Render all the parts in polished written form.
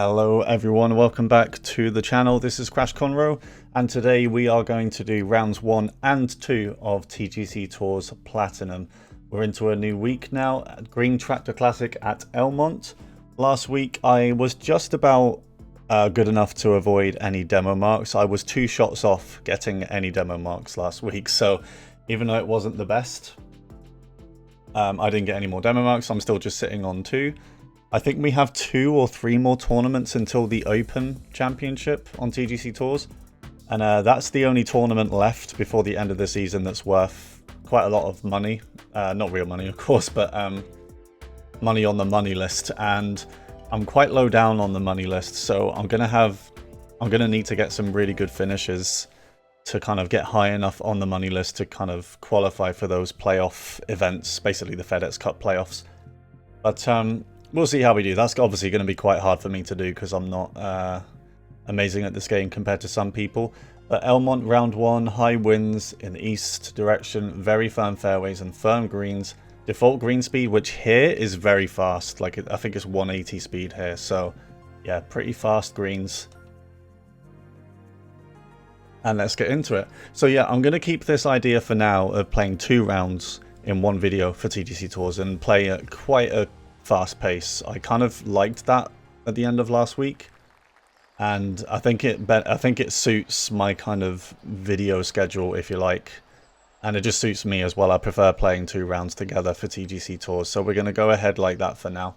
Hello everyone, welcome back to the channel. This is Crash Conroe, and today we are going to do rounds 1 and 2 of TGC Tours Platinum. We're into a new week now at Green Tractor Classic at Elmont. Last week I was just about good enough to avoid any demo marks. I was 2 shots off getting any demo marks last week, so even though it wasn't the best, I didn't get any more demo marks. I'm still just sitting on 2. I think we have 2 or 3 more tournaments until the Open Championship on TGC Tours. And that's the only tournament left before the end of the season that's worth quite a lot of money. Not real money, of course, but money on the money list. And I'm quite low down on the money list, so I'm gonna need to get some really good finishes to kind of get high enough on the money list to kind of qualify for those playoff events, basically the FedEx Cup playoffs. But we'll see how we do. That's obviously going to be quite hard for me to do because I'm not amazing at this game compared to some people. But Elmont round 1, high winds in the east direction, very firm fairways and firm greens. Default green speed, which here is very fast. Like I think it's 180 speed here. So yeah, pretty fast greens. And let's get into it. So yeah, I'm going to keep this idea for now of playing 2 rounds in one video for TGC Tours and play at quite a fast pace. I kind of liked that at the end of last week, and I think it suits my kind of video schedule, if you like, and it just suits me as well. I prefer playing 2 rounds together for TGC Tours, so we're going to go ahead like that for now.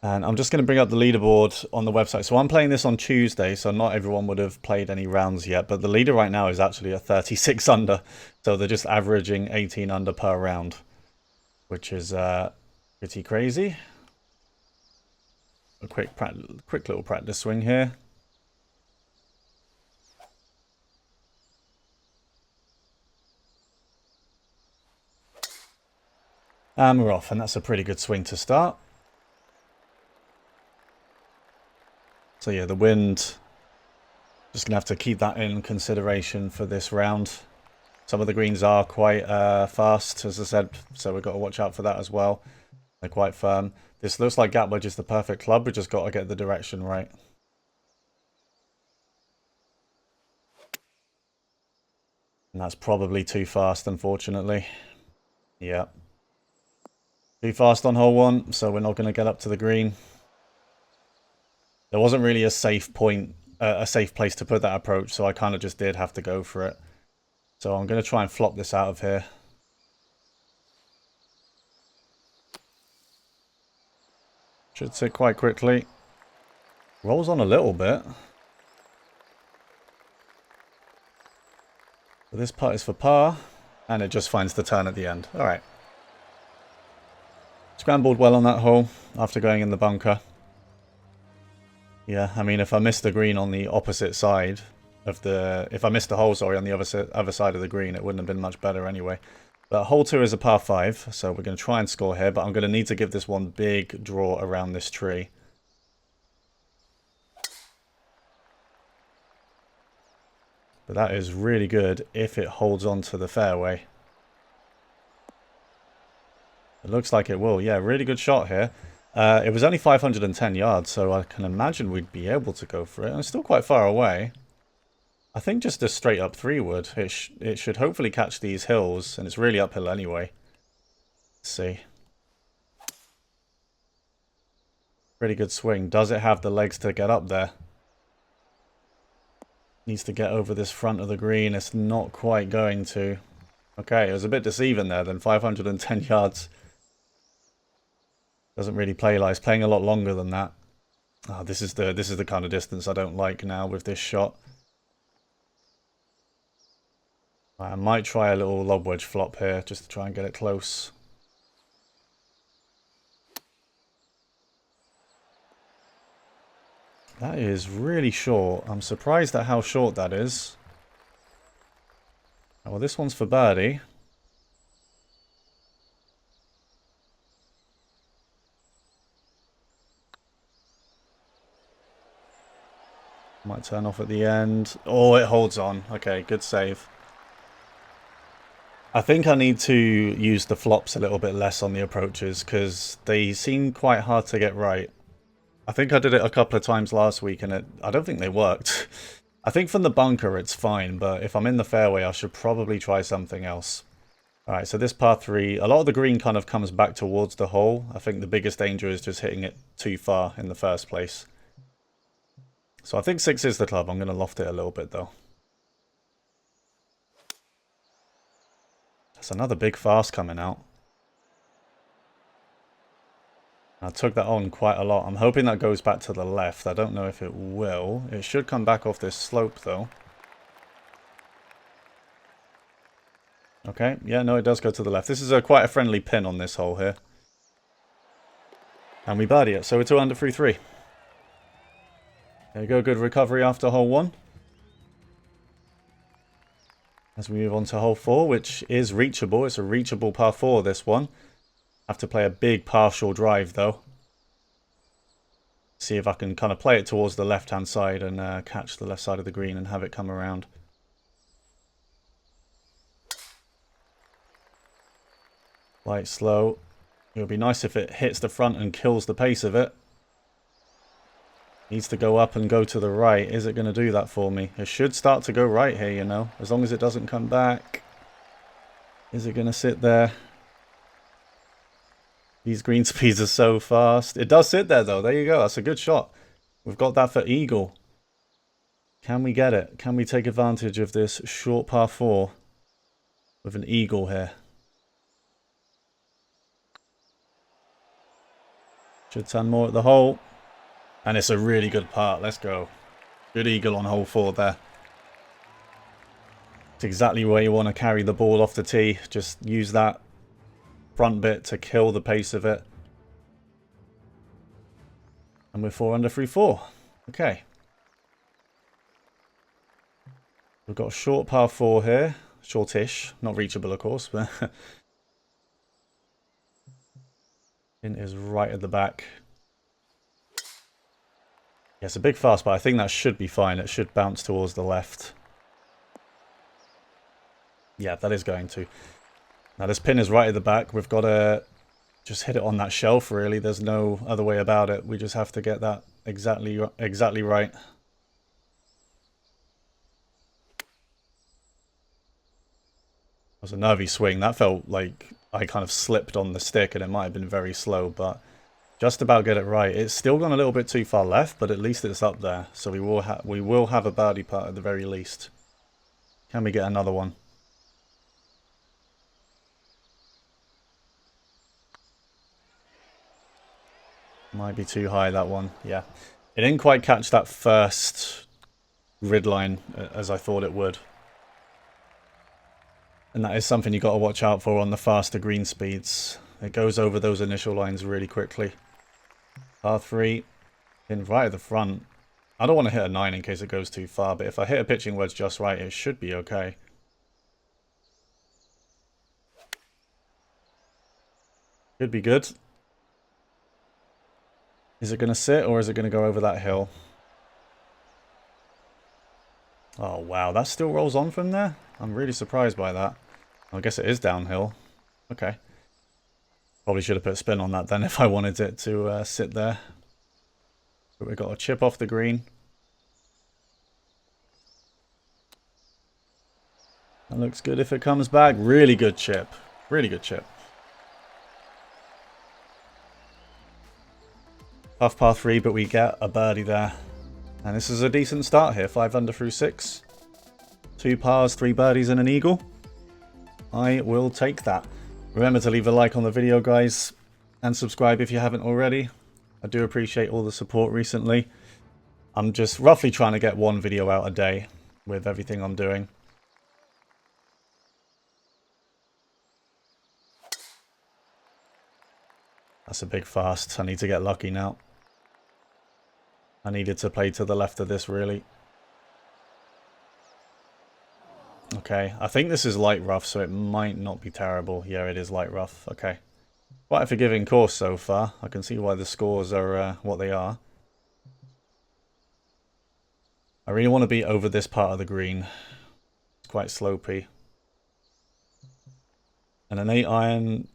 And I'm just going to bring up the leaderboard on the website. So I'm playing this on Tuesday, so not everyone would have played any rounds yet, but the leader right now is actually a 36 under, so they're just averaging 18 under per round, which is pretty crazy. A quick little practice swing here. And we're off, and that's a pretty good swing to start. So yeah, the wind, just gonna have to keep that in consideration for this round. Some of the greens are quite fast, as I said, so we've got to watch out for that as well. They're quite firm. This looks like gap wedge is the perfect club. We've just got to get the direction right. And that's probably too fast, unfortunately. Yeah. Too fast on hole 1, so we're not going to get up to the green. There wasn't really a safe point, a safe place to put that approach, so I kind of just did have to go for it. So I'm going to try and flop this out of here. Should sit quite quickly. Rolls on a little bit. But this putt is for par, and it just finds the turn at the end. Alright. Scrambled well on that hole after going in the bunker. Yeah, I mean, if I missed the green on the opposite side of the... If I missed the hole, sorry, on the other side of the green, it wouldn't have been much better anyway. But hole 2 is a par 5, so we're going to try and score here, but I'm going to need to give this one big draw around this tree. But that is really good if it holds on to the fairway. It looks like it will. Yeah, really good shot here. It was only 510 yards, so I can imagine we'd be able to go for it. And it's still quite far away. I think just a straight up 3 wood. It should hopefully catch these hills, and it's really uphill anyway. Let's see. Pretty good swing. Does it have the legs to get up there? Needs to get over this front of the green. It's not quite going to. Okay, it was a bit deceiving there then. 510 yards. Doesn't really play like it's playing a lot longer than that. Oh, this is the kind of distance I don't like now with this shot. I might try a little lob wedge flop here just to try and get it close. That is really short. I'm surprised at how short that is. Oh, well, this one's for birdie. Might turn off at the end. Oh, it holds on. Okay, good save. I think I need to use the flops a little bit less on the approaches because they seem quite hard to get right. I think I did it a couple of times last week and I don't think they worked. I think from the bunker it's fine, but if I'm in the fairway I should probably try something else. Alright, so this par 3, a lot of the green kind of comes back towards the hole. I think the biggest danger is just hitting it too far in the first place. So I think 6 is the club. I'm going to loft it a little bit though. That's another big fast coming out. I took that on quite a lot. I'm hoping that goes back to the left. I don't know if it will. It should come back off this slope though. Okay, yeah, no, it does go to the left. This is quite a friendly pin on this hole here. And we birdie it, so we're 2 under through 3. There you go, good recovery after hole 1. As we move on to hole 4, which is reachable. It's a reachable par 4, this one. Have to play a big partial drive, though. See if I can kind of play it towards the left-hand side and catch the left side of the green and have it come around. Light, slow. It would be nice if it hits the front and kills the pace of it. Needs to go up and go to the right. Is it going to do that for me? It should start to go right here, you know. As long as it doesn't come back. Is it going to sit there? These green speeds are so fast. It does sit there, though. There you go. That's a good shot. We've got that for eagle. Can we get it? Can we take advantage of this short par 4 with an eagle here? Should turn more at the hole. And it's a really good part. Let's go. Good eagle on hole 4 there. It's exactly where you want to carry the ball off the tee. Just use that front bit to kill the pace of it. And we're 4 under through 4. Okay. We've got a short par 4 here. Shortish. Not reachable, of course. But it is right at the back. Yeah, it's a big fast, but I think that should be fine. It should bounce towards the left. Yeah, that is going to. Now this pin is right at the back. We've got to just hit it on that shelf, really. There's no other way about it. We just have to get that exactly right. That was a nervy swing. That felt like I kind of slipped on the stick and it might have been very slow, but just about get it right. It's still gone a little bit too far left, but at least it's up there. So we will have a birdie putt at the very least. Can we get another one? Might be too high, that one. Yeah. It didn't quite catch that first grid line as I thought it would. And that is something you got to watch out for on the faster green speeds. It goes over those initial lines really quickly. Par 3, in right at the front. I don't want to hit a 9 in case it goes too far, but if I hit a pitching wedge just right, it should be okay. Should be good. Is it going to sit or is it going to go over that hill? Oh, wow. That still rolls on from there? I'm really surprised by that. I guess it is downhill. Okay. Probably should have put a spin on that then if I wanted it to sit there. But we've got a chip off the green. That looks good if it comes back. Really good chip. Really good chip. Tough par 3, but we get a birdie there. And this is a decent start here. 5 under through 6. 2 pars, 3 birdies and an eagle. I will take that. Remember to leave a like on the video, guys. And subscribe if you haven't already. I do appreciate all the support recently. I'm just roughly trying to get 1 video out a day with everything I'm doing. That's a big fast. I need to get lucky now. I needed to play to the left of this, really. Okay, I think this is light rough, so it might not be terrible. Yeah, it is light rough. Okay. Quite a forgiving course so far. I can see why the scores are what they are. I really want to be over this part of the green. It's quite slopey. And an 8 iron,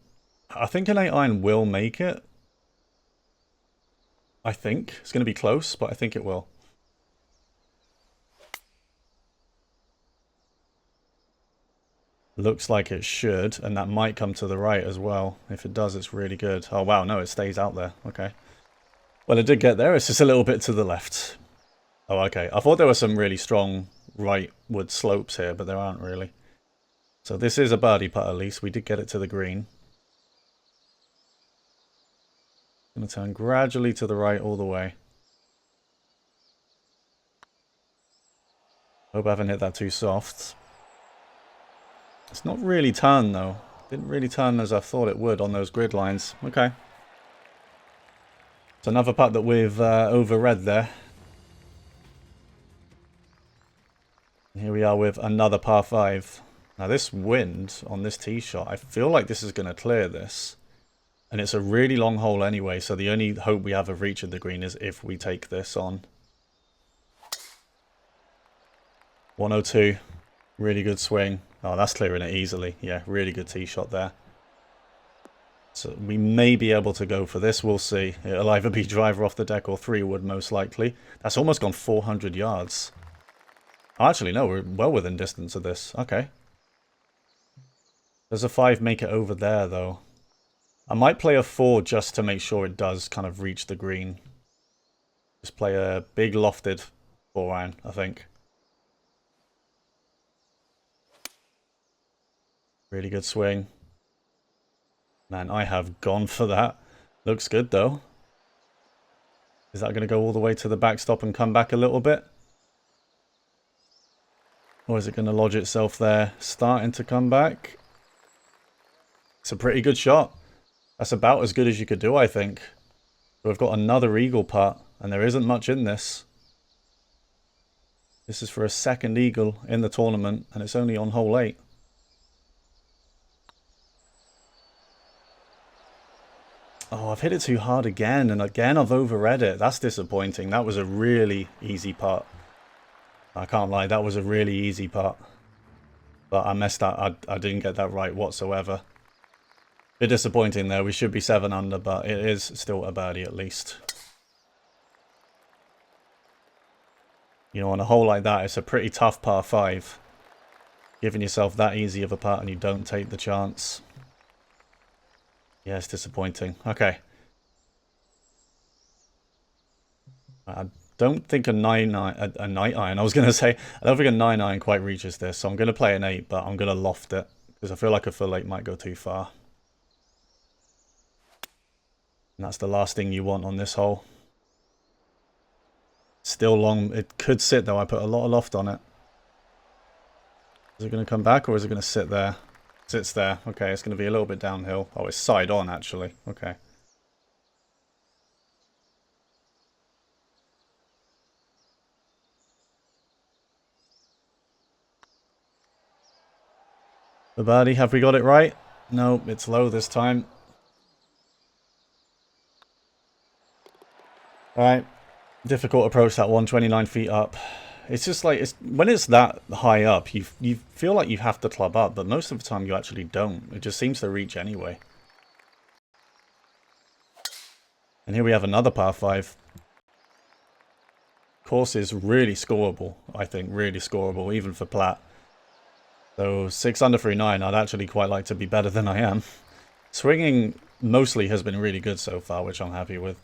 I think an 8 iron will make it. I think it's going to be close, but I think it will. Looks like it should, and that might come to the right as well. If it does, it's really good. Oh wow, no, it stays out there. Okay. Well, it did get there. It's just a little bit to the left. Oh, okay. I thought there were some really strong rightward slopes here, but there aren't really. So this is a birdie putt at least. We did get it to the green. Going to turn gradually to the right all the way. Hope I haven't hit that too soft. It's not really turned though. Didn't really turn as I thought it would on those grid lines. Okay. It's another putt that we've overread there. And here we are with another par 5. Now this wind on this tee shot, I feel like this is going to clear this. And it's a really long hole anyway, so the only hope we have of reaching the green is if we take this on. 102. Really good swing. Oh, that's clearing it easily. Yeah, really good tee shot there. So we may be able to go for this. We'll see. It'll either be driver off the deck or 3-wood most likely. That's almost gone 400 yards. Oh, actually, no, we're well within distance of this. Okay. Does a 5 make it over there, though? I might play a 4 just to make sure it does kind of reach the green. Just play a big lofted 4-iron, I think. Really good swing. Man, I have gone for that. Looks good, though. Is that going to go all the way to the backstop and come back a little bit? Or is it going to lodge itself there? Starting to come back. It's a pretty good shot. That's about as good as you could do, I think. We've got another eagle putt, and there isn't much in this. This is for a second eagle in the tournament, and it's only on hole 8. Oh, I've hit it too hard again, and again I've overread it. That's disappointing. That was a really easy putt. I can't lie, that was a really easy putt. But I messed up. I didn't get that right whatsoever. Bit disappointing there. We should be 7 under, but it is still a birdie at least. You know, on a hole like that, it's a pretty tough par 5. Giving yourself that easy of a putt and you don't take the chance. Yeah, it's disappointing. Okay. I don't think a 9 iron, a night iron, I was going to say, I don't think a 9 iron quite reaches this. So I'm going to play an 8, but I'm going to loft it. Because I feel like a full 8 might go too far. And that's the last thing you want on this hole. Still long. It could sit though. I put a lot of loft on it. Is it going to come back or is it going to sit there? It sits there. Okay, it's going to be a little bit downhill. Oh, it's side on actually. Okay. The birdie, have we got it right? No, it's low this time. Alright. Difficult approach, that one, 29 feet up. It's just like, when it's that high up, you feel like you have to club up, but most of the time you actually don't. It just seems to reach anyway. And here we have another par 5. Course is really scoreable, I think, really scoreable, even for Plat. So 6 under 3-9, I'd actually quite like to be better than I am. Swinging mostly has been really good so far, which I'm happy with.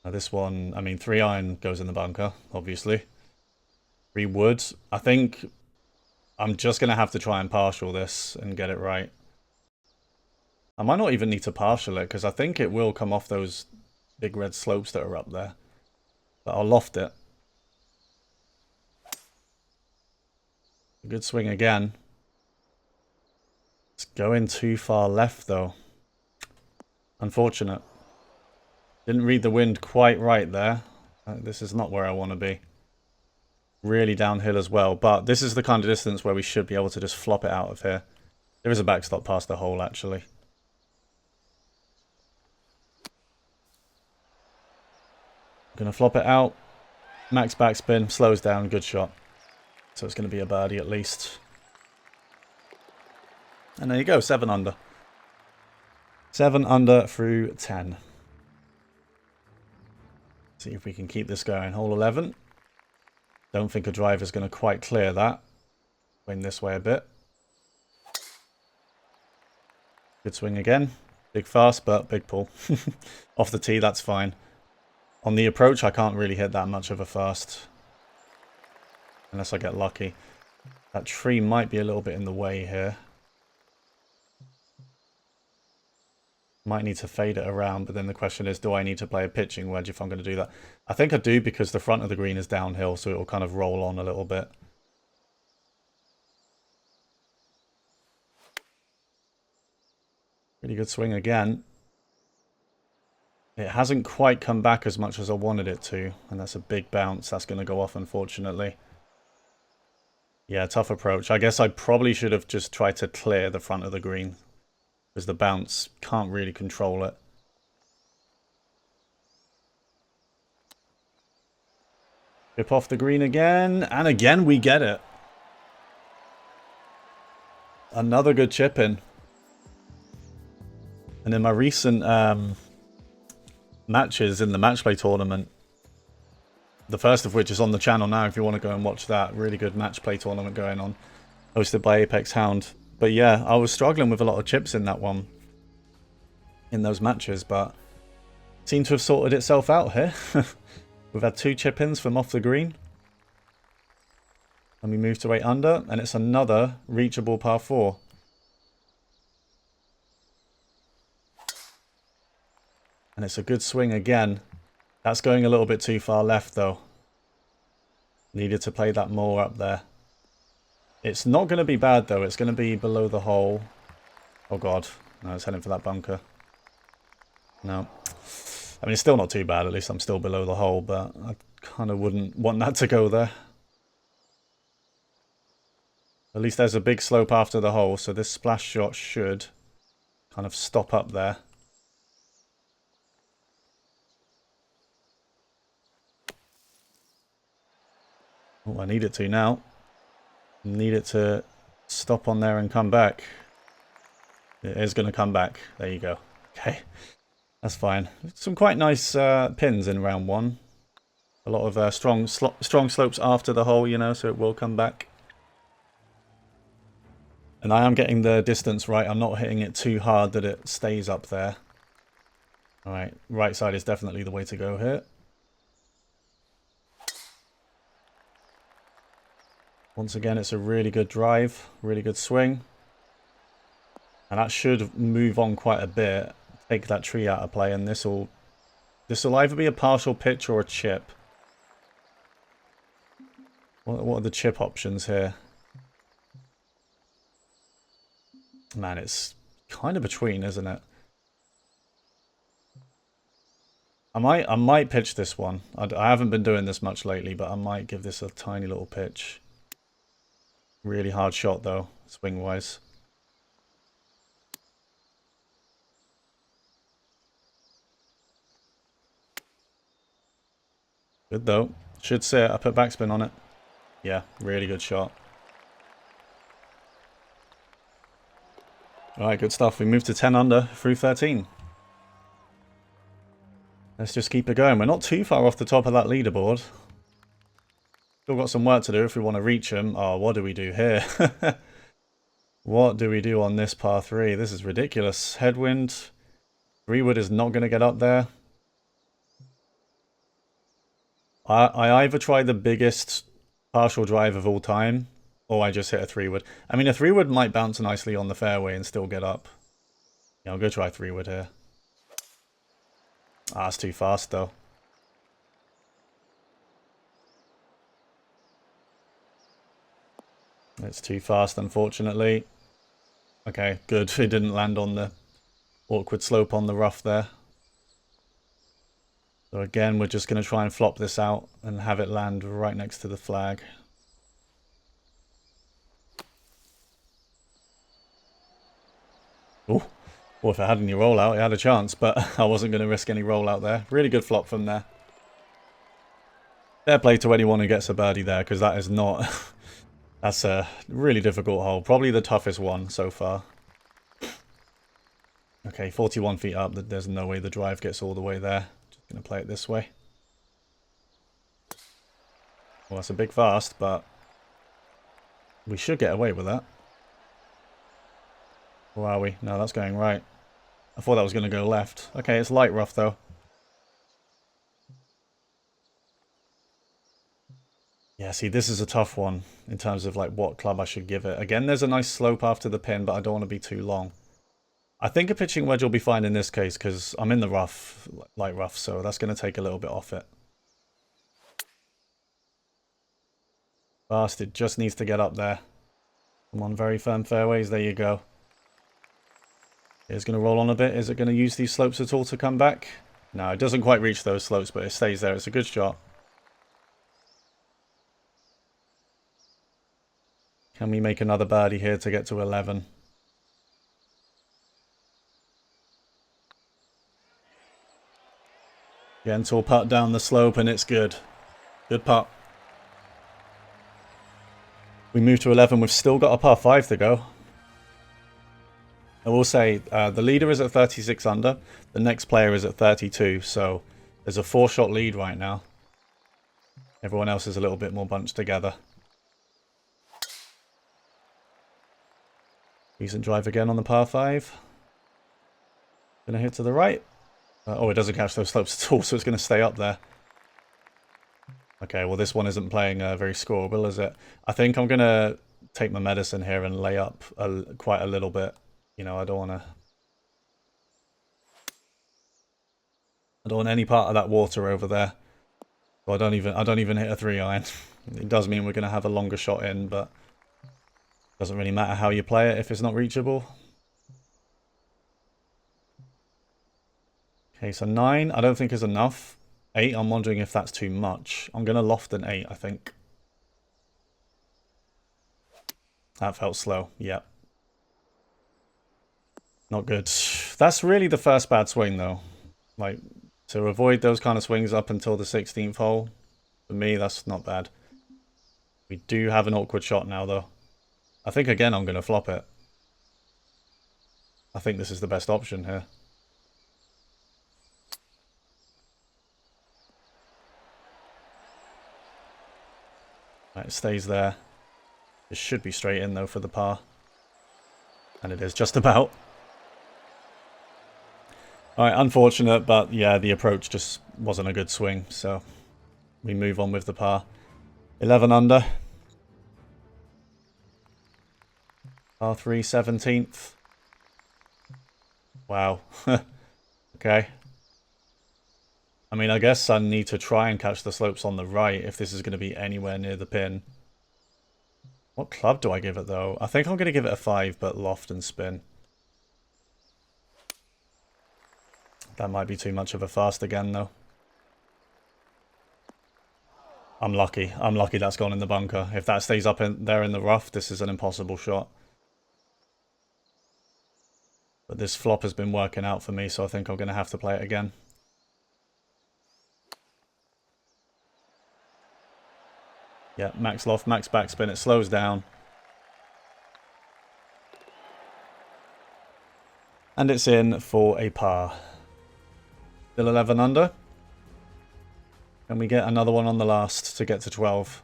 Now this one, I mean, 3 iron goes in the bunker, obviously. 3 wood. I think I'm just going to have to try and partial this and get it right. I might not even need to partial it, because I think it will come off those big red slopes that are up there. But I'll loft it. A good swing again. It's going too far left, though. Unfortunate. Didn't read the wind quite right there. This is not where I want to be. Really downhill as well. But this is the kind of distance where we should be able to just flop it out of here. There is a backstop past the hole, actually. Gonna flop it out. Max backspin. Slows down. Good shot. So it's going to be a birdie at least. And there you go, 7 under. 7 under through 10. See if we can keep this going. Hole 11. Don't think a driver's going to quite clear that. Swing this way a bit. Good swing again. Big fast, but big pull. Off the tee, that's fine. On the approach, I can't really hit that much of a fast. Unless I get lucky. That tree might be a little bit in the way here. Might need to fade it around, but then the question is, do I need to play a pitching wedge if I'm going to do that? I think I do, because the front of the green is downhill, so it will kind of roll on a little bit. Really good swing again. It hasn't quite come back as much as I wanted it to, and that's a big bounce. That's going to go off, unfortunately. Yeah, tough approach. I guess I probably should have just tried to clear the front of the green, because the bounce can't really control it. Chip off the green again, and again we get it. Another good chip in. And in my recent matches in the match play tournament, the first of which is on the channel now if you want to go and watch that, really good match play tournament going on, hosted by Apex Hound. But yeah, I was struggling with a lot of chips in that one, in those matches, but seemed to have sorted itself out here. We've had 2 chip-ins from off the green. And we move to 8 under, and it's another reachable par 4. And it's a good swing again. That's going a little bit too far left, though. Needed to play that more up there. It's not going to be bad, though. It's going to be below the hole. Oh, God. No, it's heading for that bunker. No. I mean, it's still not too bad. At least I'm still below the hole, but I kind of wouldn't want that to go there. At least there's a big slope after the hole, so this splash shot should kind of stop up there. Oh, I need it to now. Need it to stop on there and come back. It is going to come back. There you go. Okay, that's fine. Some quite nice pins in round 1. A lot of strong slopes after the hole, you know, so it will come back. And I am getting the distance right. I'm not hitting it too hard that it stays up there. Alright, right side is definitely the way to go here. Once again, it's a really good drive, really good swing. And that should move on quite a bit. Take that tree out of play, and this will either be a partial pitch or a chip. What are the chip options here? Man, it's kind of between, isn't it? I might pitch this one. I haven't been doing this much lately, but I might give this a tiny little pitch. Really hard shot, though, swing-wise. Good, though. Should sit. I put backspin on it. Yeah, really good shot. Alright, good stuff. We moved to 10 under through 13. Let's just keep it going. We're not too far off the top of that leaderboard. Still got some work to do if we want to reach them. Oh, what do we do here? What do we do on this par 3? This is ridiculous. Headwind. 3-wood is not going to get up there. I either try the biggest partial drive of all time, or I just hit a 3-wood. I mean, a 3-wood might bounce nicely on the fairway and still get up. Yeah, I'll go try 3-wood here. Ah, it's too fast, though. It's too fast, unfortunately. Okay, good. It didn't land on the awkward slope on the rough there. So again, we're just going to try and flop this out and have it land right next to the flag. Oh, well, if it had any rollout, it had a chance, but I wasn't going to risk any rollout there. Really good flop from there. Fair play to anyone who gets a birdie there, because that is not... That's a really difficult hole. Probably the toughest one so far. Okay, 41 feet up. There's no way the drive gets all the way there. Just going to play it this way. Well, that's a big fast, but we should get away with that. Or are we? No, that's going right. I thought that was going to go left. Okay, it's light rough though. Yeah, see, this is a tough one in terms of like what club I should give it. Again, there's a nice slope after the pin, but I don't want to be too long. I think a pitching wedge will be fine in this case because I'm in the rough, light rough, so that's going to take a little bit off it. Fast, it just needs to get up there. Come on, very firm fairways. There you go. It's going to roll on a bit. Is it going to use these slopes at all to come back? No, it doesn't quite reach those slopes, but it stays there. It's a good shot. Can we make another birdie here to get to 11? Gentle putt down the slope and it's good. Good putt. We move to 11. We've still got a par 5 to go. I will say the leader is at 36 under. The next player is at 32. So there's a 4-shot lead right now. Everyone else is a little bit more bunched together. Decent drive again on the par 5. Gonna hit to the right. Oh, it doesn't catch those slopes at all, so it's going to stay up there. Okay, well this one isn't playing very scoreable, is it? I think I'm going to take my medicine here and lay up quite a little bit. You know, I don't want any part of that water over there. So I don't even hit a 3-iron. It does mean we're going to have a longer shot in, but it doesn't really matter how you play it if it's not reachable. Okay, so 9 I don't think is enough. 8, I'm wondering if that's too much. I'm going to loft an 8, I think. That felt slow, yep. Not good. That's really the first bad swing, though. Like, to avoid those kind of swings up until the 16th hole, for me, that's not bad. We do have an awkward shot now, though. I think, again, I'm going to flop it. I think this is the best option here. Right, it stays there. It should be straight in, though, for the par. And it is just about. Alright, unfortunate, but yeah, the approach just wasn't a good swing, so we move on with the par. 11 under. Par 3, 17th. Wow. Okay. I mean, I guess I need to try and catch the slopes on the right if this is going to be anywhere near the pin. What club do I give it, though? I think I'm going to give it a 5, but loft and spin. That might be too much of a fast again, though. I'm lucky. I'm lucky that's gone in the bunker. If that stays up in there in the rough, this is an impossible shot. But this flop has been working out for me, so I think I'm going to have to play it again. Yeah, max loft, max backspin. It slows down. And it's in for a par. Still 11 under. And we get another one on the last to get to 12.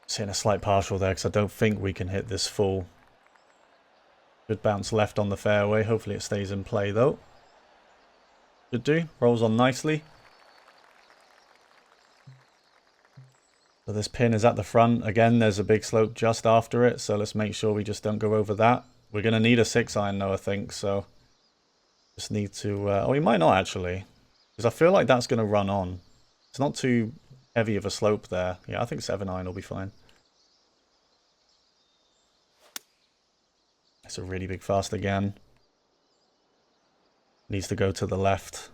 Just hitting a slight partial there because I don't think we can hit this full. Good bounce left on the fairway. Hopefully it stays in play though. Should do. Rolls on nicely. So this pin is at the front. Again, there's a big slope just after it. So let's make sure we just don't go over that. We're going to need a 6-iron though, I think. So just need to... oh, we might not actually. Because I feel like that's going to run on. It's not too heavy of a slope there. Yeah, I think 7-iron will be fine. It's a really big fast again. Needs to go to the left.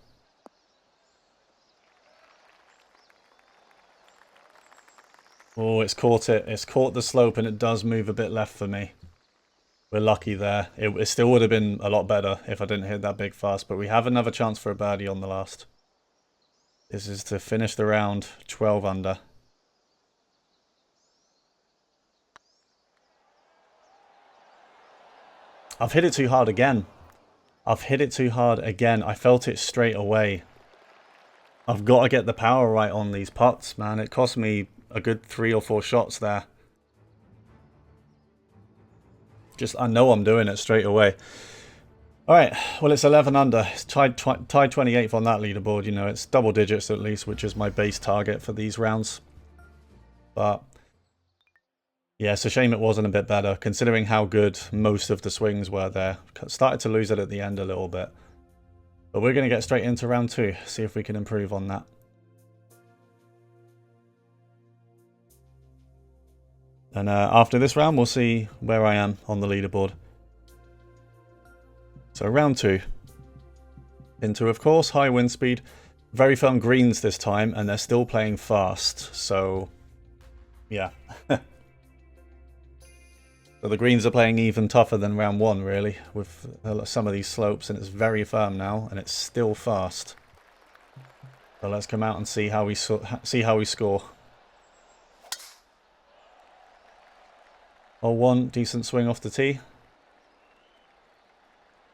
Oh, it's caught it. It's caught the slope and it does move a bit left for me. We're lucky there. It still would have been a lot better if I didn't hit that big fast, but we have another chance for a birdie on the last. This is to finish the round 12 under. I've hit it too hard again. I've hit it too hard again. I felt it straight away. I've got to get the power right on these putts, man. It cost me a good 3 or 4 shots there. Just, I know I'm doing it straight away. Alright, well it's 11 under. It's tied 28th on that leaderboard, you know. It's double digits at least, which is my base target for these rounds. But yeah, it's a shame it wasn't a bit better, considering how good most of the swings were there. Started to lose it at the end a little bit. But we're going to get straight into round 2, see if we can improve on that. And after this round, we'll see where I am on the leaderboard. So round 2. Into, of course, high wind speed. Very firm greens this time, and they're still playing fast. So, yeah. So the greens are playing even tougher than round 1, really, with some of these slopes, and it's very firm now, and it's still fast. So let's come out and see how we score. Hole 1, decent swing off the tee.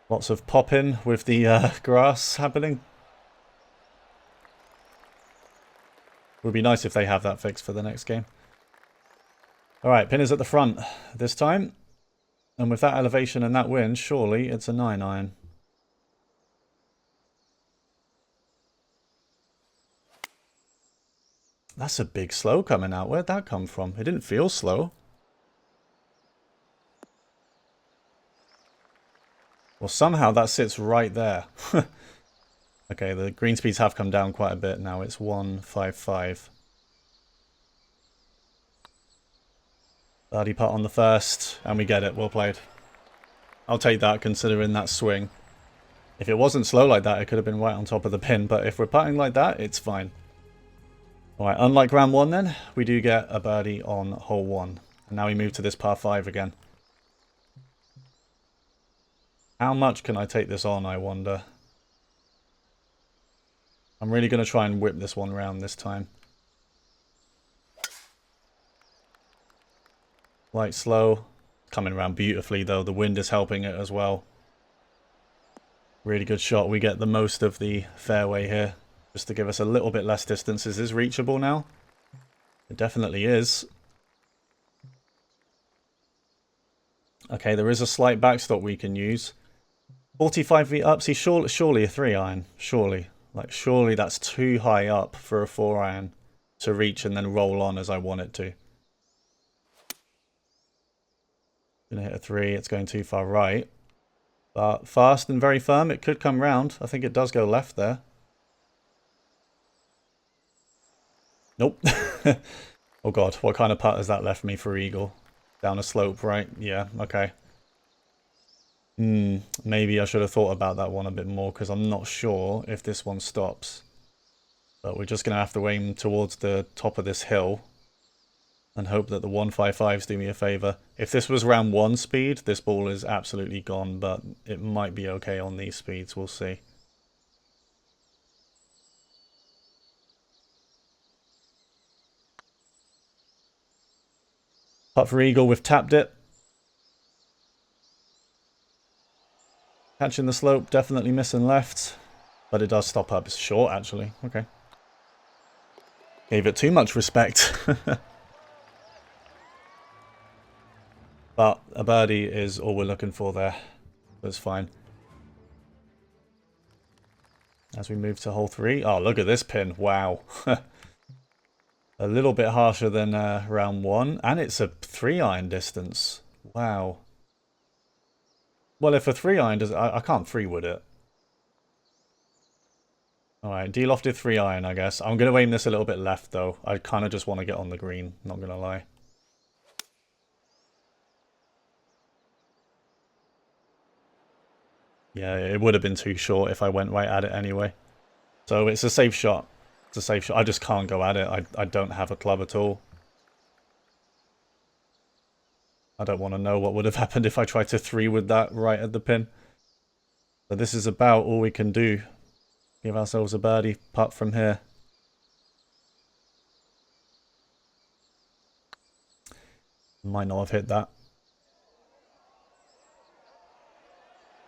Lots of pop-in with the grass happening. Would be nice if they have that fixed for the next game. Alright, pin is at the front this time. And with that elevation and that wind, surely it's a 9-iron. That's a big slow coming out. Where'd that come from? It didn't feel slow. Well, somehow that sits right there. Okay, the green speeds have come down quite a bit now. It's 155. Birdie putt on the first, and we get it. Well played. I'll take that, considering that swing. If it wasn't slow like that, it could have been right on top of the pin, but if we're putting like that, it's fine. Alright, unlike round 1 then, we do get a birdie on hole 1. And now we move to this par 5 again. How much can I take this on, I wonder? I'm really going to try and whip this one round this time. Light slow. Coming around beautifully though. The wind is helping it as well. Really good shot. We get the most of the fairway here. Just to give us a little bit less distance. Is this reachable now? It definitely is. Okay, there is a slight backstop we can use. 45 feet up. See, surely a 3-iron. Surely. Like, surely that's too high up for a 4-iron to reach and then roll on as I want it to. Gonna hit a 3. It's going too far right. But fast and very firm. It could come round. I think it does go left there. Nope. Oh god, what kind of putt has that left me for eagle? Down a slope, right? Yeah, okay. Maybe I should have thought about that one a bit more, because I'm not sure if this one stops. But we're just going to have to aim towards the top of this hill and hope that the 155s do me a favour. If this was round 1 speed, this ball is absolutely gone, but it might be okay on these speeds, we'll see. Putt for eagle, we've tapped it. Catching the slope, definitely missing left. But it does stop up. It's short, actually. Okay. Gave it too much respect. But a birdie is all we're looking for there. That's fine. As we move to hole 3. Oh, look at this pin. Wow. A little bit harsher than round 1. And it's a 3-iron distance. Wow. Well, if a 3-iron does... I can't 3-wood it. Alright, de-lofted 3-iron, I guess. I'm going to aim this a little bit left, though. I kind of just want to get on the green, not going to lie. Yeah, it would have been too short if I went right at it anyway. So it's a safe shot. It's a safe shot. I just can't go at it. I don't have a club at all. I don't want to know what would have happened if I tried to 3-wood that right at the pin. So this is about all we can do. Give ourselves a birdie putt from here. Might not have hit that.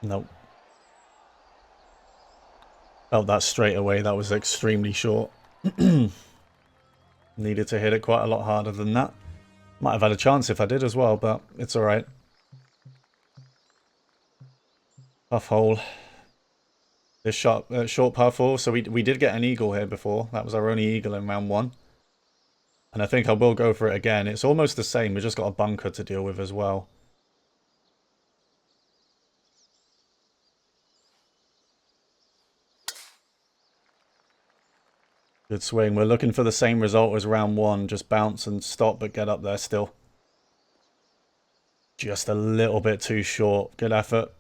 Nope. Felt that straight away. That was extremely short. Needed to hit it quite a lot harder than that. Might have had a chance if I did as well, but it's alright. Tough hole. This short par 4. So we did get an eagle here before. That was our only eagle in round 1. And I think I will go for it again. It's almost the same. We just got a bunker to deal with as well. Good swing. We're looking for the same result as round 1. Just bounce and stop, but get up there still. Just a little bit too short. Good effort.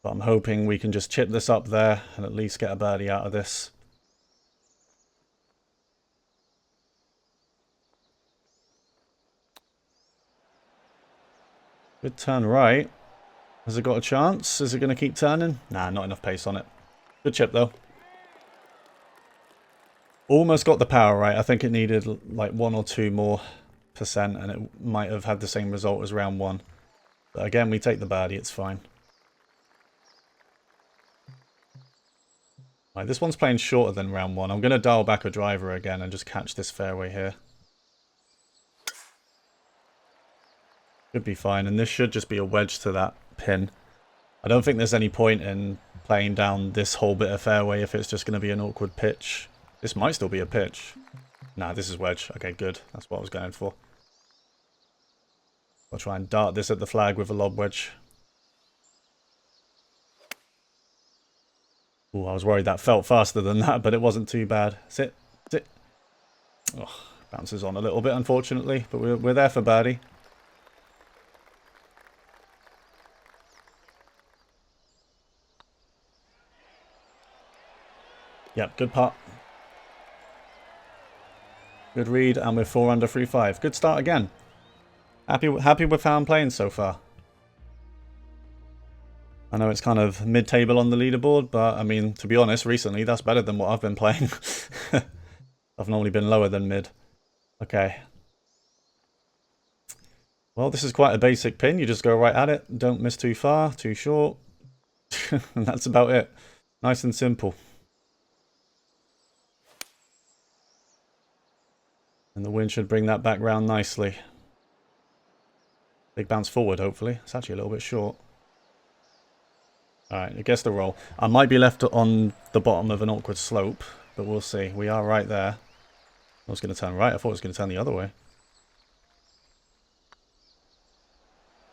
But I'm hoping we can just chip this up there and at least get a birdie out of this. Good turn right. Has it got a chance? Is it going to keep turning? Nah, not enough pace on it. Good chip though. Almost got the power right. I think it needed like 1 or 2 more percent and it might have had the same result as round 1. But again, we take the birdie. It's fine. Right, this one's playing shorter than round 1. I'm going to dial back a driver again and just catch this fairway here. Should be fine, and this should just be a wedge to that pin. I don't think there's any point in playing down this whole bit of fairway if it's just going to be an awkward pitch. This might still be a pitch. Nah, this is wedge. Okay, good. That's what I was going for. I'll try and dart this at the flag with a lob wedge. Ooh, I was worried that felt faster than that, but it wasn't too bad. Sit, sit. Oh, bounces on a little bit, unfortunately, but we're there for birdie. Yep, good putt. Good read, and we're 4 under 3-5. Good start again. Happy with how I'm playing so far. I know it's kind of mid-table on the leaderboard, but I mean, to be honest, recently that's better than what I've been playing. I've normally been lower than mid. Okay. Well, this is quite a basic pin. You just go right at it. Don't miss too far, too short. And that's about it. Nice and simple. And the wind should bring that back round nicely. Big bounce forward, hopefully. It's actually a little bit short. Alright, I guess the roll. I might be left on the bottom of an awkward slope, but we'll see. We are right there. I was going to turn right. I thought it was going to turn the other way.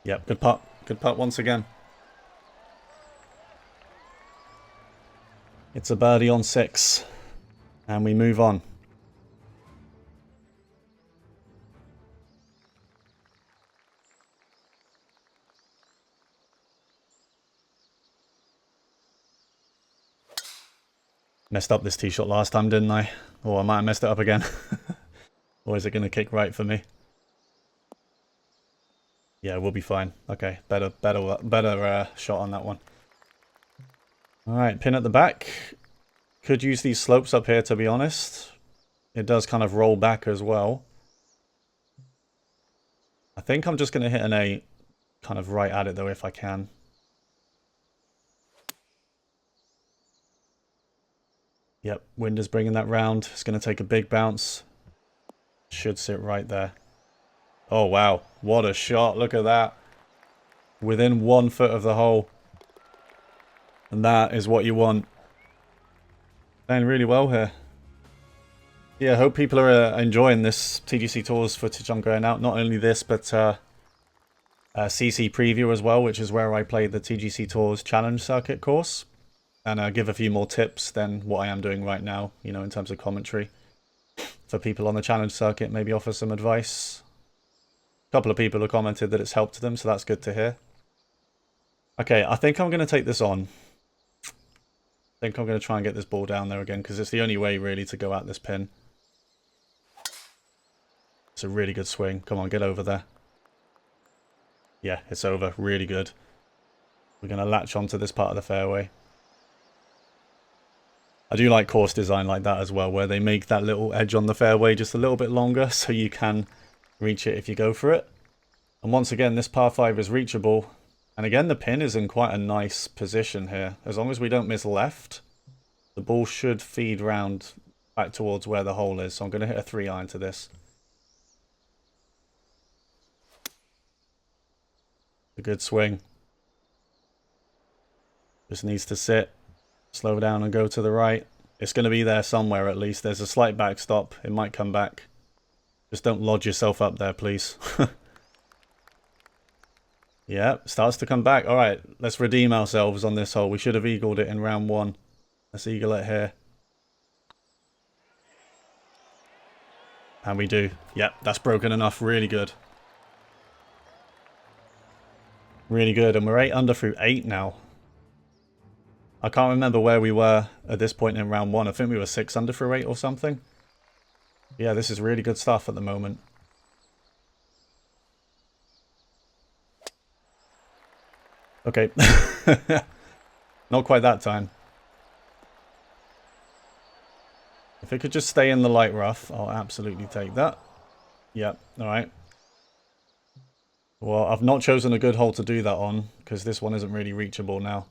Yep, good putt. Good putt once again. It's a birdie on 6. And we move on. Messed up this tee shot last time, didn't I? Or I might have messed it up again. Or is it going to kick right for me? Yeah, we'll be fine. Okay, better shot on that one. Alright, pin at the back. Could use these slopes up here, to be honest. It does kind of roll back as well. I think I'm just going to hit an 8. Kind of right at it, though, if I can. Yep, wind is bringing that round. It's going to take a big bounce. Should sit right there. Oh, wow. What a shot. Look at that. Within 1 foot of the hole. And that is what you want. Playing really well here. Yeah, I hope people are enjoying this TGC Tours footage I'm going out. Not only this, but CC Preview as well, which is where I play the TGC Tours Challenge Circuit course. And give a few more tips than what I am doing right now, you know, in terms of commentary. For people on the challenge circuit, maybe offer some advice. A couple of people have commented that it's helped them, so that's good to hear. Okay, I think I'm going to take this on. I think I'm going to try and get this ball down there again, because it's the only way, really, to go at this pin. It's a really good swing. Come on, get over there. Yeah, it's over. Really good. We're going to latch onto this part of the fairway. I do like course design like that as well, where they make that little edge on the fairway just a little bit longer, so you can reach it if you go for it. And once again, this par 5 is reachable. And again, the pin is in quite a nice position here. As long as we don't miss left, the ball should feed round back towards where the hole is. So I'm going to hit a 3-iron to this. A good swing. Just needs to sit, slow down and go to the right. It's going to be there somewhere at least. There's a slight backstop. It might come back. Just don't lodge yourself up there, please. Yeah, starts to come back. All right, let's redeem ourselves on this hole. We should have eagled it in round 1. Let's eagle it here. And we do. Yep, that's broken enough. Really good. Really good. And we're 8 under through 8 now. I can't remember where we were at this point in round 1. I think we were 6 under through 8 or something. Yeah, this is really good stuff at the moment. Okay. Not quite that time. If it could just stay in the light rough, I'll absolutely take that. Yep, alright. Well, I've not chosen a good hole to do that on, because this one isn't really reachable now.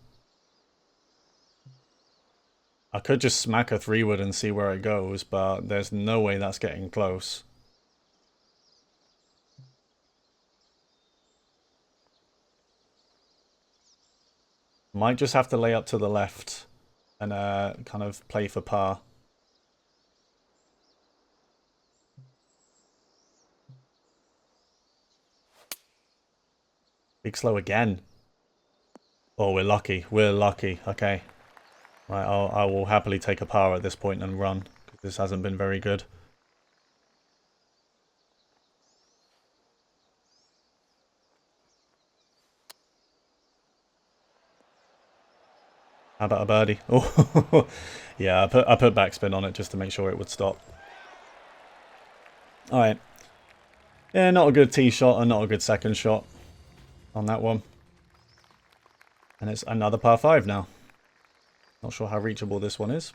I could just smack a 3-wood and see where it goes, but there's no way that's getting close. Might just have to lay up to the left and kind of play for par. Big slow again. Oh, we're lucky. We're lucky. Okay. Right, I will happily take a par at this point and run. This hasn't been very good. How about a birdie? Oh, yeah, I put backspin on it just to make sure it would stop. All right. Yeah, not a good tee shot and not a good second shot on that one. And it's another par 5 now. Not sure how reachable this one is.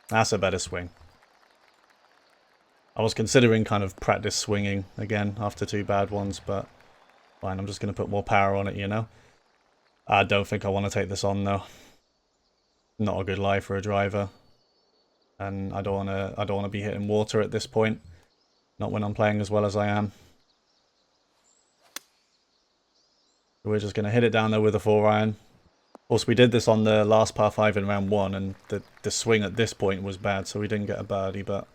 That's a better swing. I was considering kind of practice swinging again after 2 bad ones, but fine, I'm just going to put more power on it, you know. I don't think I want to take this on though. Not a good lie for a driver. And I don't want to be hitting water at this point. Not when I'm playing as well as I am. We're just going to hit it down there with a 4-iron. Of course, we did this on the last par 5 in round 1, and the swing at this point was bad, so we didn't get a birdie, but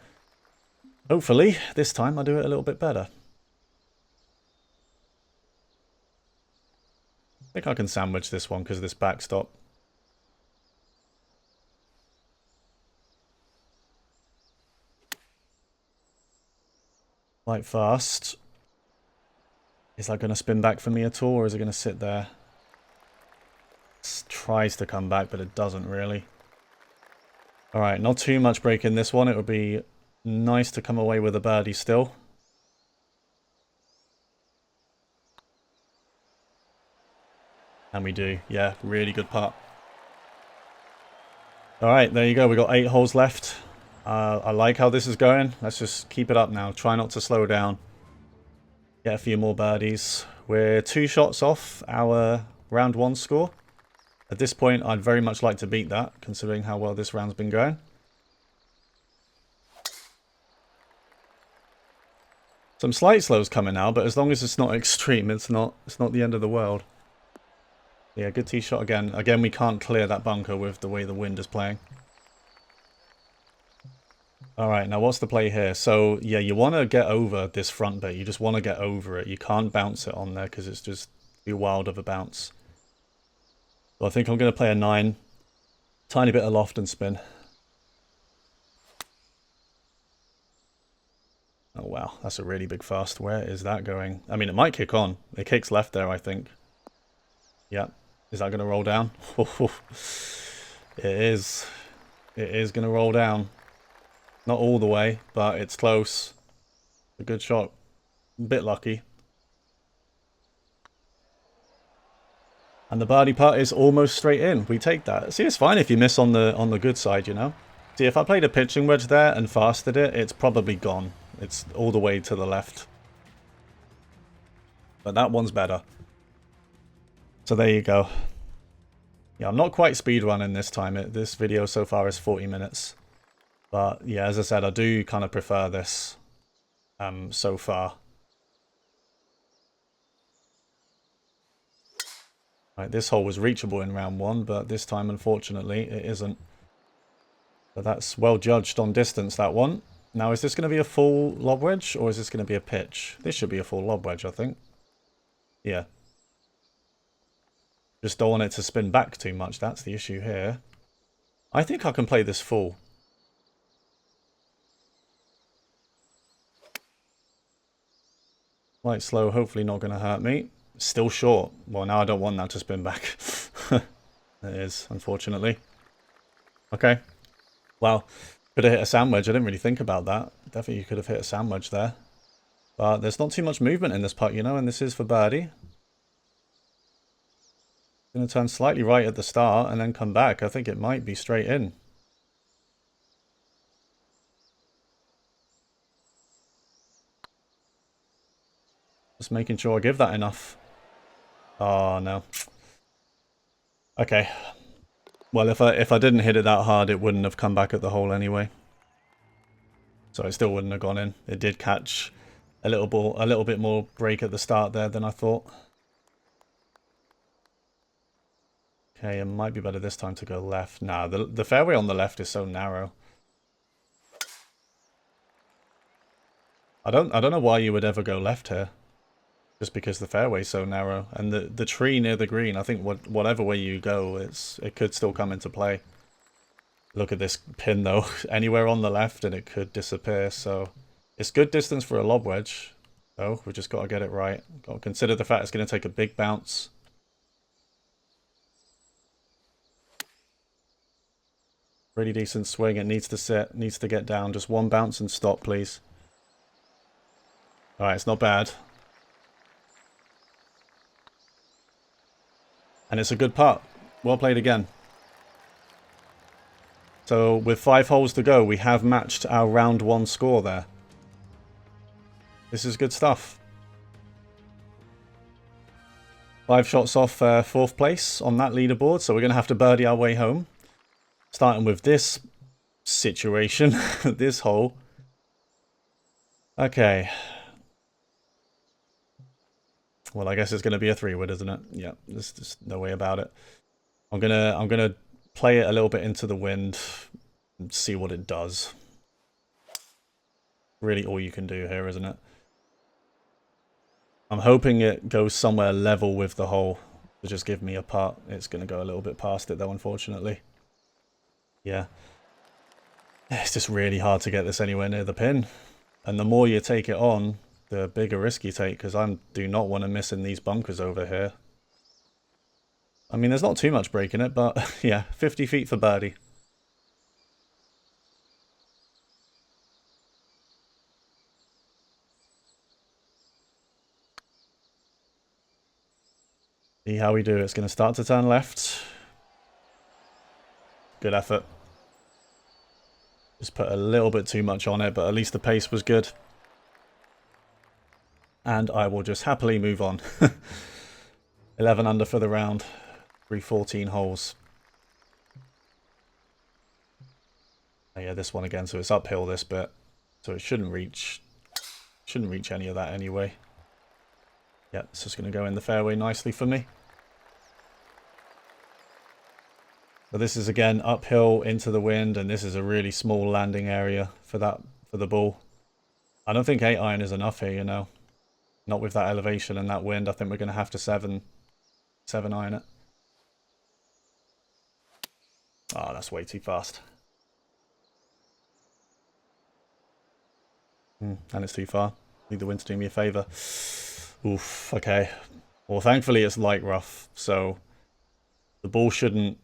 hopefully this time I'll do it a little bit better. I think I can sandwich this one because of this backstop. Quite fast. Is that going to spin back for me at all, or is it going to sit there? It tries to come back, but it doesn't really. Alright, not too much break in this one. It would be nice to come away with a birdie still. And we do. Yeah, really good putt. Alright, there you go. We got 8 holes left. I like how this is going. Let's just keep it up now. Try not to slow down. Get a few more birdies. We're 2 shots off our round 1 score. At this point, I'd very much like to beat that, considering how well this round's been going. Some slight slows coming now, but as long as it's not extreme, it's not the end of the world. Yeah, good tee shot again. Again, we can't clear that bunker with the way the wind is playing. Alright, now what's the play here? So, yeah, you want to get over this front bit. You just want to get over it. You can't bounce it on there because it's just too wild of a bounce. So I think I'm going to play a 9. Tiny bit of loft and spin. Oh, wow. That's a really big fast. Where is that going? I mean, it might kick on. It kicks left there, I think. Yeah. Is that going to roll down? It is. It is going to roll down. Not all the way, but it's close. A good shot. A bit lucky. And the birdie putt is almost straight in. We take that. See, it's fine if you miss on the good side, you know. See, if I played a pitching wedge there and fasted it, it's probably gone. It's all the way to the left. But that one's better. So there you go. Yeah, I'm not quite speedrunning this time. This video so far is 40 minutes. But yeah, as I said, I do kind of prefer this so far. Right, this hole was reachable in round 1, but this time, unfortunately, it isn't. But that's well judged on distance, that one. Now, is this going to be a full lob wedge, or is this going to be a pitch? This should be a full lob wedge, I think. Yeah. Just don't want it to spin back too much. That's the issue here. I think I can play this full. Light slow, hopefully not going to hurt me. Still short. Well, now I don't want that to spin back. It is, unfortunately. Okay. Well, could have hit a sand wedge. I didn't really think about that. Definitely you could have hit a sand wedge there. But there's not too much movement in this putt, you know, and this is for birdie. Going to turn slightly right at the start and then come back. I think it might be straight in. Just making sure I give that enough. Oh, no. Okay. Well, if I didn't hit it that hard, it wouldn't have come back at the hole anyway. So it still wouldn't have gone in. It did catch a little bit more break at the start there than I thought. Okay, it might be better this time to go left. Nah, the fairway on the left is so narrow. I don't know why you would ever go left here. Just because the fairway's so narrow. And the tree near the green, I think whatever way you go, it could still come into play. Look at this pin though. Anywhere on the left and it could disappear. So it's good distance for a lob wedge. Though, we've just got to get it right. Got to consider the fact it's going to take a big bounce. Really decent swing. It needs to sit, needs to get down. Just one bounce and stop, please. Alright, it's not bad. And it's a good putt. Well played again. So with 5 holes to go, we have matched our round 1 score there. This is good stuff. 5 shots off 4th place on that leaderboard. So we're going to have to birdie our way home. Starting with this situation, this hole. Okay. Well, I guess it's going to be a 3-wood, isn't it? Yeah, there's just no way about it. I'm gonna play it a little bit into the wind and see what it does. Really all you can do here, isn't it? I'm hoping it goes somewhere level with the hole to just give me a putt. It's going to go a little bit past it though, unfortunately. Yeah. It's just really hard to get this anywhere near the pin. And the more you take it on, the bigger risk you take, because I do not want to miss in these bunkers over here. I mean, there's not too much break in it, but yeah, 50 feet for birdie. See how we do. It's going to start to turn left. Good effort. Just put a little bit too much on it, but at least the pace was good. And I will just happily move on. 11 under for the round. 314 holes. Oh yeah, this one again. So it's uphill this bit. So it shouldn't reach any of that anyway. Yeah, it's just going to go in the fairway nicely for me. So this is again uphill into the wind, and this is a really small landing area for the ball. I don't think 8-iron is enough here, you know. Not with that elevation and that wind. I think we're going to have to 7-iron it. Oh, that's way too fast. And it's too far. Need the wind to do me a favour. Oof, okay. Well, thankfully it's light rough, so the ball shouldn't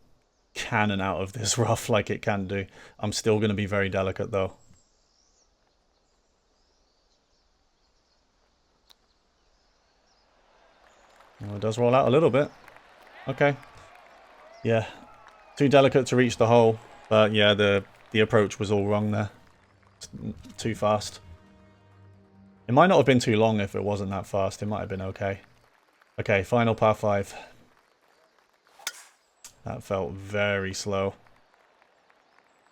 cannon out of this rough like it can do. I'm still going to be very delicate though. Well, it does roll out a little bit. Okay. Yeah. Too delicate to reach the hole. But yeah, the approach was all wrong there. Too fast. It might not have been too long if it wasn't that fast. It might have been okay. Okay, final par 5. That felt very slow.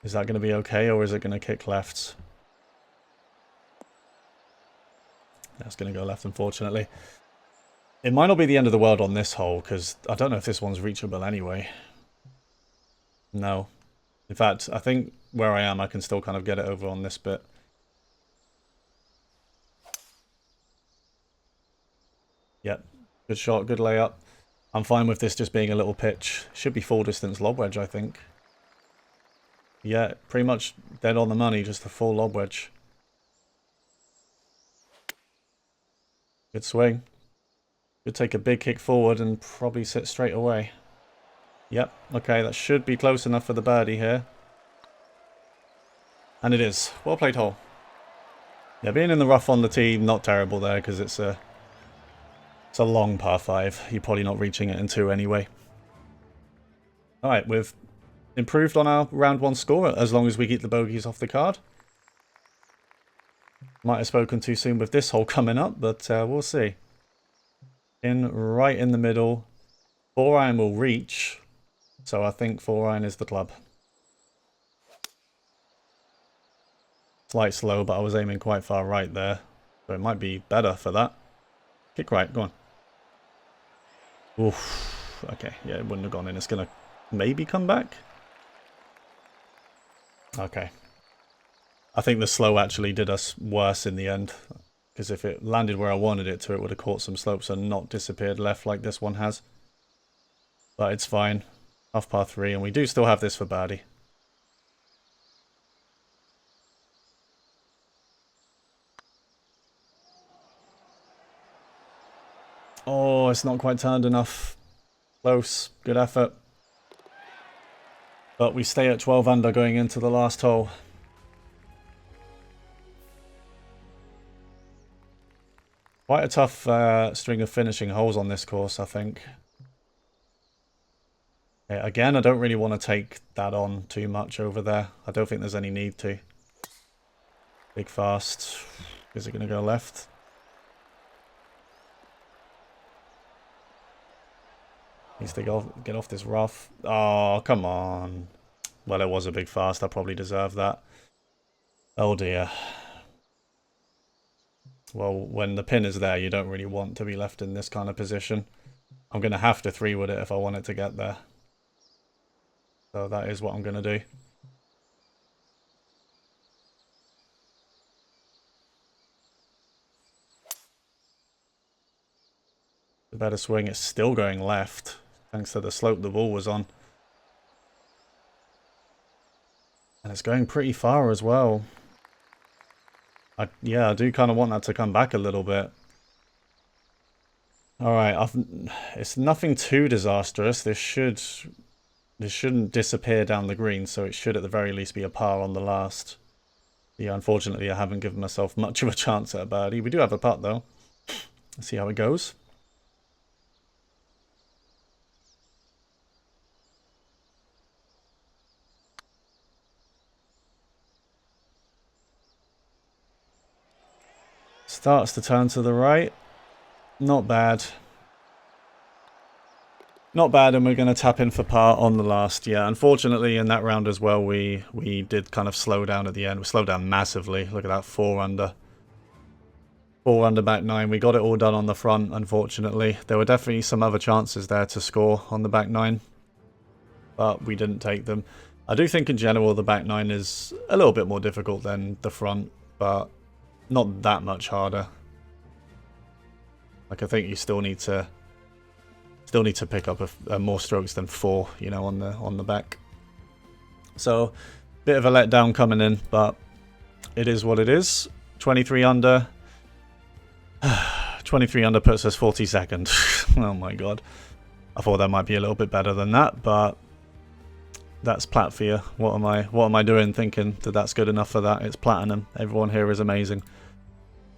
Is that going to be okay, or is it going to kick lefts? That's going to go left, unfortunately. It might not be the end of the world on this hole, because I don't know if this one's reachable anyway. No. In fact, I think where I am, I can still kind of get it over on this bit. Yep. Good shot, good layup. I'm fine with this just being a little pitch. Should be full distance lob wedge, I think. Yeah, pretty much dead on the money, just a full lob wedge. Good swing. Could take a big kick forward and probably sit straight away. Yep, okay, that should be close enough for the birdie here. And it is. Well played hole. Yeah, being in the rough on the tee, not terrible there, because it's a long par 5. You're probably not reaching it in 2 anyway. Alright, we've improved on our round 1 score, as long as we get the bogeys off the card. Might have spoken too soon with this hole coming up, but we'll see. Right in the middle. 4-iron will reach, so I think 4-iron is the club. Slight slow, but I was aiming quite far right there, so it might be better for that. Kick right, go on. Oof. Okay, yeah, it wouldn't have gone in. It's going to maybe come back. Okay. I think the slow actually did us worse in the end, because if it landed where I wanted it to, it would have caught some slopes and not disappeared left like this one has. But it's fine. Half par 3, and we do still have this for birdie. Oh, it's not quite turned enough. Close. Good effort. But we stay at 12 under going into the last hole. Quite a tough string of finishing holes on this course, I think. Yeah, again, I don't really want to take that on too much over there. I don't think there's any need to. Big fast. Is it going to go left? Needs to get off this rough. Oh, come on. Well, it was a big fast. I probably deserve that. Oh, dear. Well, when the pin is there, you don't really want to be left in this kind of position. I'm going to have to 3-wood it if I want it to get there. So that is what I'm going to do. The better swing. It's still going left, thanks to the slope the ball was on. And it's going pretty far as well. Yeah, I do kind of want that to come back a little bit. Alright, it's nothing too disastrous. This shouldn't disappear down the green, so it should at the very least be a par on the last. Yeah, unfortunately I haven't given myself much of a chance at a birdie. We do have a putt though. Let's see how it goes. Starts to turn to the right. Not bad. Not bad, and we're going to tap in for par on the last. Yeah, unfortunately in that round as well, we did kind of slow down at the end. We slowed down massively. Look at that, 4 under. 4 under back 9. We got it all done on the front, unfortunately. There were definitely some other chances there to score on the back 9, but we didn't take them. I do think in general the back 9 is a little bit more difficult than the front, but not that much harder. Like, I think you still need to pick up more strokes than 4, you know, on the back. So, bit of a letdown coming in, but it is what it is. 23 under. 23 under puts us 42nd. Oh my god. I thought that might be a little bit better than that, but that's plat for you. What am I doing thinking that that's good enough for that? It's platinum. Everyone here is amazing.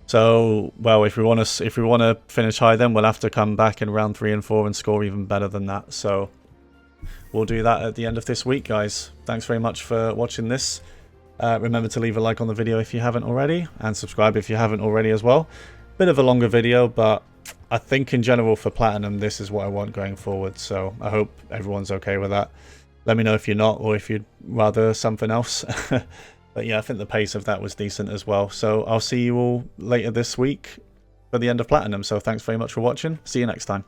So, well, if we want to finish high, then we'll have to come back in round 3 and 4 and score even better than that. So, we'll do that at the end of this week, guys. Thanks very much for watching this. Remember to leave a like on the video if you haven't already, and subscribe if you haven't already as well. Bit of a longer video, but I think in general for Platinum, this is what I want going forward. So I hope everyone's okay with that. Let me know if you're not, or if you'd rather something else. But yeah, I think the pace of that was decent as well. So I'll see you all later this week for the end of Platinum. So thanks very much for watching. See you next time.